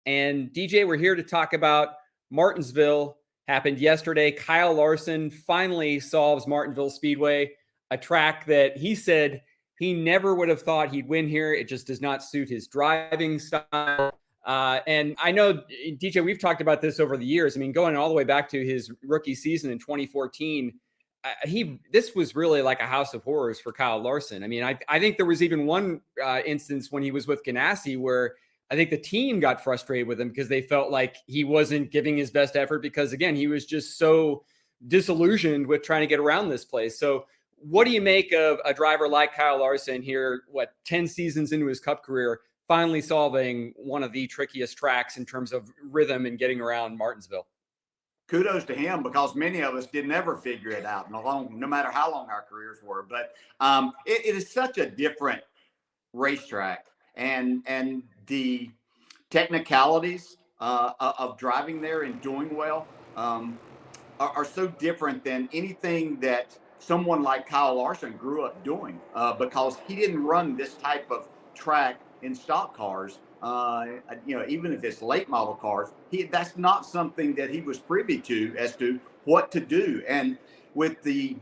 And DJ, we're here to talk about Martinsville. Happened yesterday. Kyle Larson finally solves Martinsville Speedway, a track that he said he never would have thought he'd win here. It just does not suit his driving style. And I know, DJ, we've talked about this over the years. I mean, going all the way back to his rookie season in 2014, this was really like a house of horrors for Kyle Larson. I mean, I think there was even one instance when he was with Ganassi where I think the team got frustrated with him because they felt like he wasn't giving his best effort because, again, he was just so disillusioned with trying to get around this place. So what do you make of a driver like Kyle Larson here, 10 seasons into his Cup career, finally solving one of the trickiest tracks in terms of rhythm and getting around Martinsville? Kudos to him, because many of us did never figure it out, no matter how long our careers were. But it is such a different racetrack, and the technicalities of driving there and doing well are so different than anything that someone like Kyle Larson grew up doing, because he didn't run this type of track in stock cars. Even if it's late model cars, that's not something that he was privy to as to what to do. And with the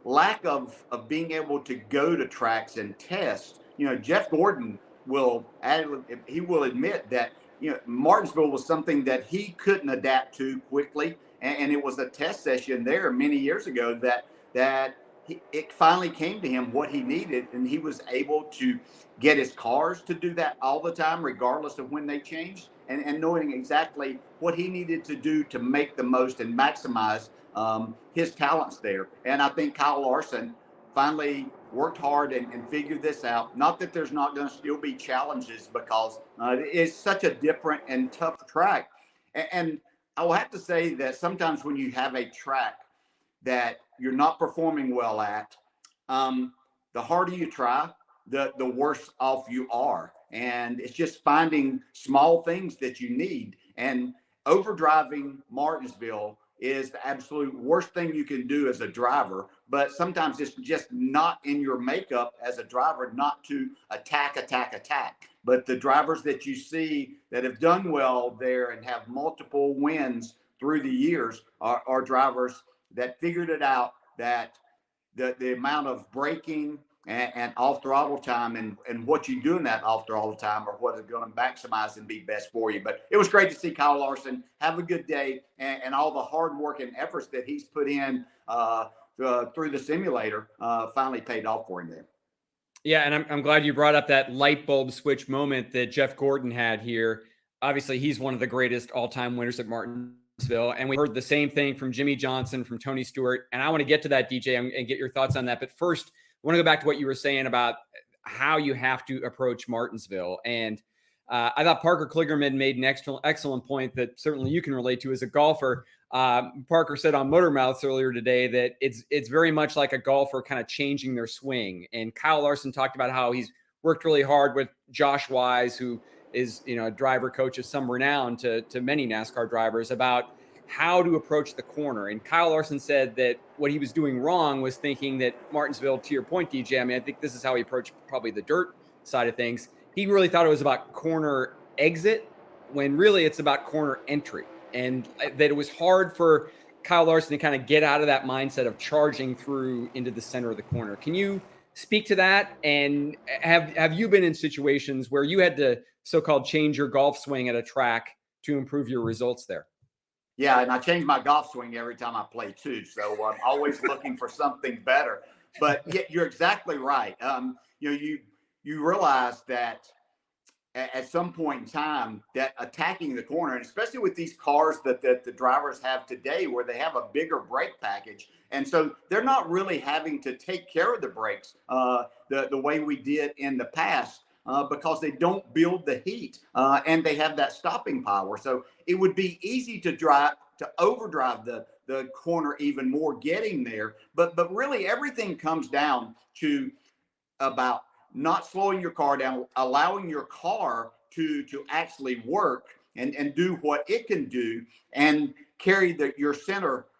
lack of being able to go to tracks and test, Jeff Gordon will admit that Martinsville was something that he couldn't adapt to quickly, and it was a test session there many years ago that it finally came to him what he needed, and he was able to get his cars to do that all the time, regardless of when they changed, and knowing exactly what he needed to do to make the most and maximize his talents there. And I think Kyle Larson finally worked hard and figured this out. Not that there's not going to still be challenges, because it's such a different and tough track. And I will have to say that sometimes when you have a track that you're not performing well at, the harder you try, the worse off you are. And it's just finding small things that you need. And overdriving Martinsville is the absolute worst thing you can do as a driver. But sometimes it's just not in your makeup as a driver not to attack. But the drivers that you see that have done well there and have multiple wins through the years are drivers that figured it out, that the amount of braking and off throttle time and what you do in that off throttle time are what is going to maximize and be best for you. But it was great to see Kyle Larson have a good day, and all the hard work and efforts that he's put in through the simulator finally paid off for him there. Yeah, and I'm glad you brought up that light bulb switch moment that Jeff Gordon had here. Obviously, he's one of the greatest all-time winners at Martinsville, and we heard the same thing from Jimmy Johnson, from Tony Stewart, and I want to get to that, DJ, and get your thoughts on that. But first, I want to go back to what you were saying about how you have to approach Martinsville. And I thought Parker Kligerman made an excellent point that certainly you can relate to as a golfer. Parker said on Motor Mouths earlier today that it's very much like a golfer kind of changing their swing. And Kyle Larson talked about how he's worked really hard with Josh Wise, who is a driver coach of some renown to many NASCAR drivers, about how to approach the corner. And Kyle Larson said that what he was doing wrong was thinking that Martinsville, to your point, DJ, I mean, I think this is how he approached probably the dirt side of things. He really thought it was about corner exit, when really it's about corner entry. And that it was hard for Kyle Larson to kind of get out of that mindset of charging through into the center of the corner. Can you speak to that? And have you been in situations where you had to so-called change your golf swing at a track to improve your results there? Yeah, and I change my golf swing every time I play too. So I'm always looking for something better. But yeah, you're exactly right. You realize that at some point in time that attacking the corner, and especially with these cars that the drivers have today, where they have a bigger brake package, and so they're not really having to take care of the brakes the way we did in the past. Because they don't build the heat and they have that stopping power. So it would be easy to overdrive the corner even more getting there. But really everything comes down to about not slowing your car down, allowing your car to actually work and do what it can do, and carry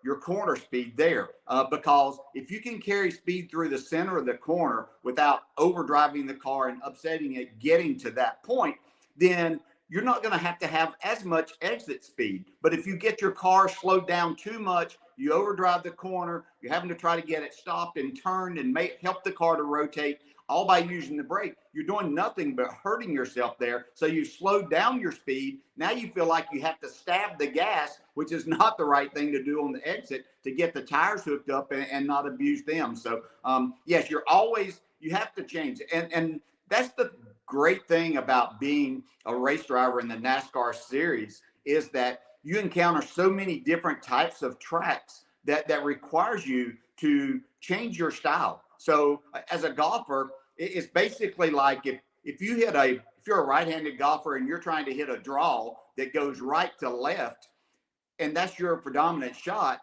your corner speed there, because if you can carry speed through the center of the corner without overdriving the car and upsetting it getting to that point, then you're not going to have as much exit speed. But if you get your car slowed down too much, you overdrive the corner, you're having to try to get it stopped and turned and help the car to rotate, all by using the brake. You're doing nothing but hurting yourself there. So you slowed down your speed. Now you feel like you have to stab the gas, which is not the right thing to do on the exit, to get the tires hooked up and not abuse them. So yes, you have to change. And that's the great thing about being a race driver in the NASCAR series, is that you encounter so many different types of tracks that requires you to change your style. So as a golfer, it's basically like if you're a right-handed golfer and you're trying to hit a draw that goes right to left, and that's your predominant shot,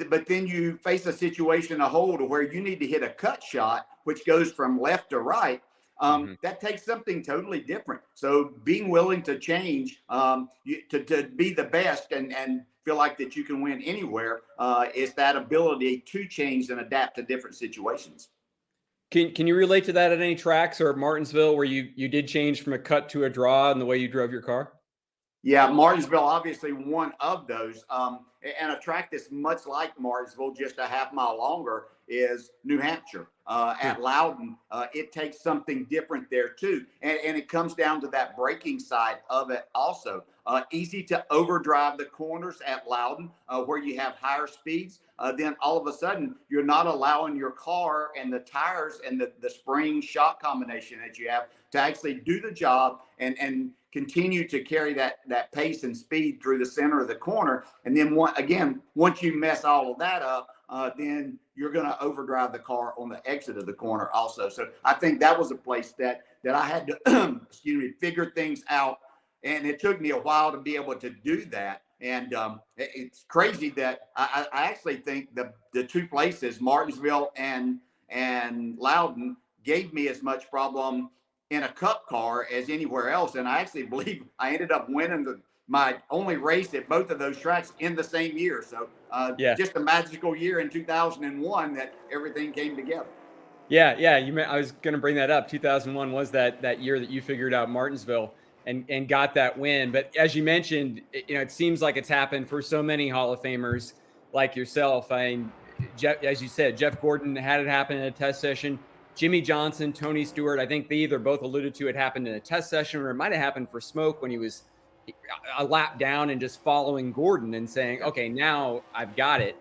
but then you face a situation, a hole, to where you need to hit a cut shot, which goes from left to right. That takes something totally different. So being willing to change, to be the best and feel like that you can win anywhere, is that ability to change and adapt to different situations. Can you relate to that at any tracks or at Martinsville where you did change from a cut to a draw in the way you drove your car? Yeah, Martinsville, obviously one of those. And a track that's much like Martinsville, just a half mile longer, is New Hampshire at Loudon. It takes something different there too. And it comes down to that braking side of it also. Easy to overdrive the corners at Loudon, where you have higher speeds. Then all of a sudden, you're not allowing your car and the tires and the spring shock combination that you have to actually do the job and continue to carry that pace and speed through the center of the corner. And then once you mess all of that up, then you're going to overdrive the car on the exit of the corner also. So I think that was a place that I had to figure things out. And it took me a while to be able to do that. And it's crazy that I actually think the two places, Martinsville and Loudon, gave me as much problem in a cup car as anywhere else. And I actually believe I ended up winning my only race at both of those tracks in the same year. So just a magical year in 2001 that everything came together. Yeah. I was going to bring that up. 2001 was that year that you figured out Martinsville and got that win. But as you mentioned, it seems like it's happened for so many Hall of Famers like yourself. I mean, as you said, Jeff Gordon had it happen in a test session. Jimmy Johnson, Tony Stewart, I think they either both alluded to it happened in a test session, or it might have happened for Smoke when he was a lap down and just following Gordon and saying, okay, now I've got it.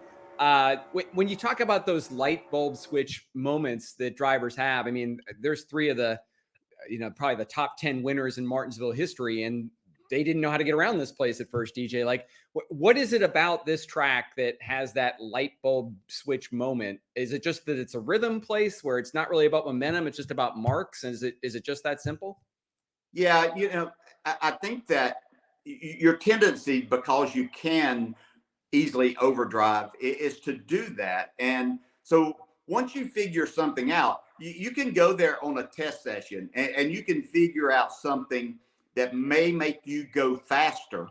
When you talk about those light bulb switch moments that drivers have, I mean, there's three of the, probably the top 10 winners in Martinsville history, and they didn't know how to get around this place at first, DJ. Like, what is it about this track that has that light bulb switch moment? Is it just that it's a rhythm place where it's not really about momentum, it's just about marks? And is it just that simple? Yeah, I think that your tendency, because you can easily overdrive, is to do that. And so once you figure something out, you can go there on a test session and you can figure out something that may make you go faster,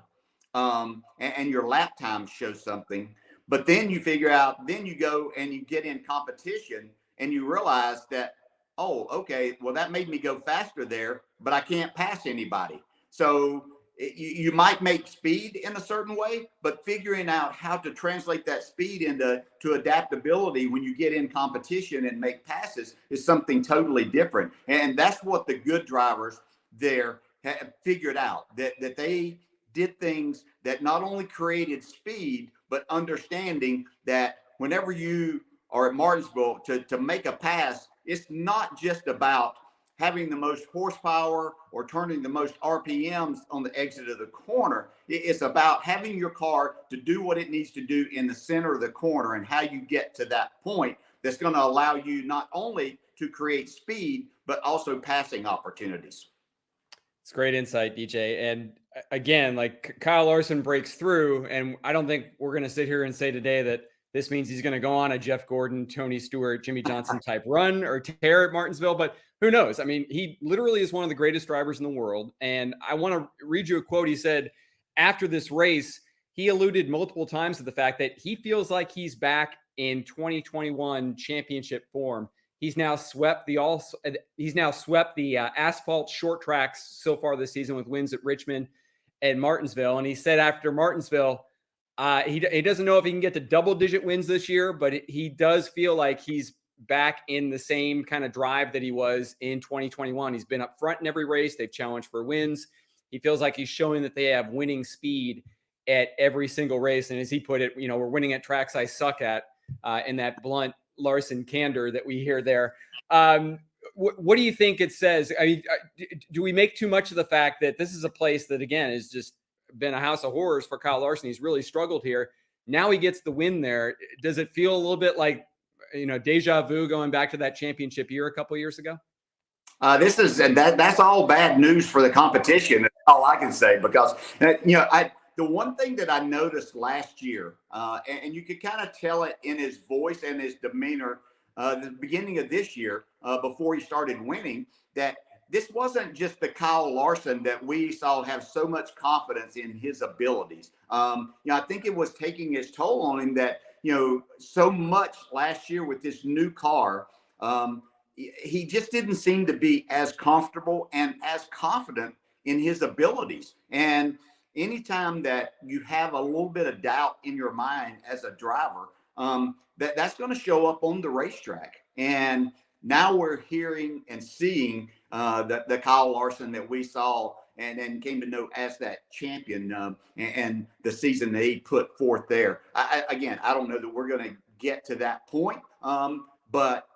and your lap time shows something. But then you figure out, then you go and you get in competition and you realize that, oh, okay, well, that made me go faster there, but I can't pass anybody. So you might make speed in a certain way, but figuring out how to translate that speed into adaptability when you get in competition and make passes is something totally different. And that's what the good drivers there have figured out, that they did things that not only created speed, but understanding that whenever you are at Martinsville to make a pass, it's not just about having the most horsepower or turning the most RPMs on the exit of the corner. It's about having your car to do what it needs to do in the center of the corner, and how you get to that point that's going to allow you not only to create speed, but also passing opportunities. It's great insight, DJ. And again, like, Kyle Larson breaks through, and I don't think we're going to sit here and say today that this means he's going to go on a Jeff Gordon, Tony Stewart, Jimmy Johnson type run or tear at Martinsville, but who knows? I mean, he literally is one of the greatest drivers in the world. And I want to read you a quote. He said after this race, he alluded multiple times to the fact that he feels like he's back in 2021 championship form. He's now swept the asphalt short tracks so far this season with wins at Richmond and Martinsville. And he said after Martinsville, he doesn't know if he can get to double-digit wins this year, but he does feel like he's back in the same kind of drive that he was in 2021. He's been up front in every race. They've challenged for wins. He feels like he's showing that they have winning speed at every single race. And as he put it, we're winning at tracks I suck at, in that blunt Larson candor that we hear there. What do you think it says? I mean, do we make too much of the fact that this is a place that, again, has just been a house of horrors for Kyle Larson? He's really struggled here. Now he gets the win there. Does it feel a little bit like, deja vu going back to that championship year a couple of years ago? That's all bad news for the competition. That's all I can say, because the one thing that I noticed last year, and you could kind of tell it in his voice and his demeanor, the beginning of this year, before he started winning, that this wasn't just the Kyle Larson that we saw have so much confidence in his abilities. I think it was taking its toll on him that, so much last year with this new car, he just didn't seem to be as comfortable and as confident in his abilities. And anytime that you have a little bit of doubt in your mind as a driver, that's going to show up on the racetrack. And now we're hearing and seeing the Kyle Larson that we saw and came to know as that champion, and the season that he put forth there. I don't know that we're going to get to that point, but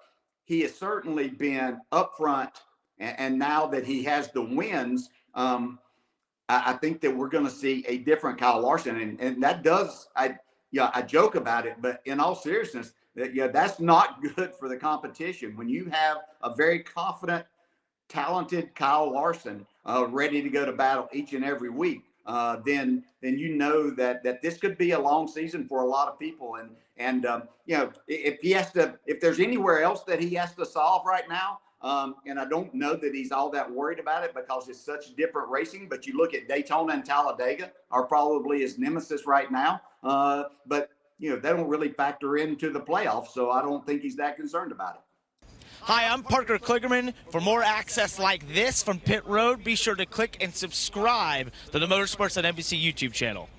he has certainly been upfront, and now that he has the wins, I think that we're going to see a different Kyle Larson, and that does. I joke about it, but in all seriousness, that's not good for the competition. When you have a very confident, talented Kyle Larson ready to go to battle each and every week, then that this could be a long season for a lot of people. And if there's anywhere else that he has to solve right now, and I don't know that he's all that worried about it because it's such different racing, but you look at Daytona and Talladega are probably his nemesis right now. But they don't really factor into the playoffs, so I don't think he's that concerned about it. Hi, I'm Parker Kligerman. For more access like this from Pit Road, be sure to click and subscribe to the Motorsports on NBC YouTube channel.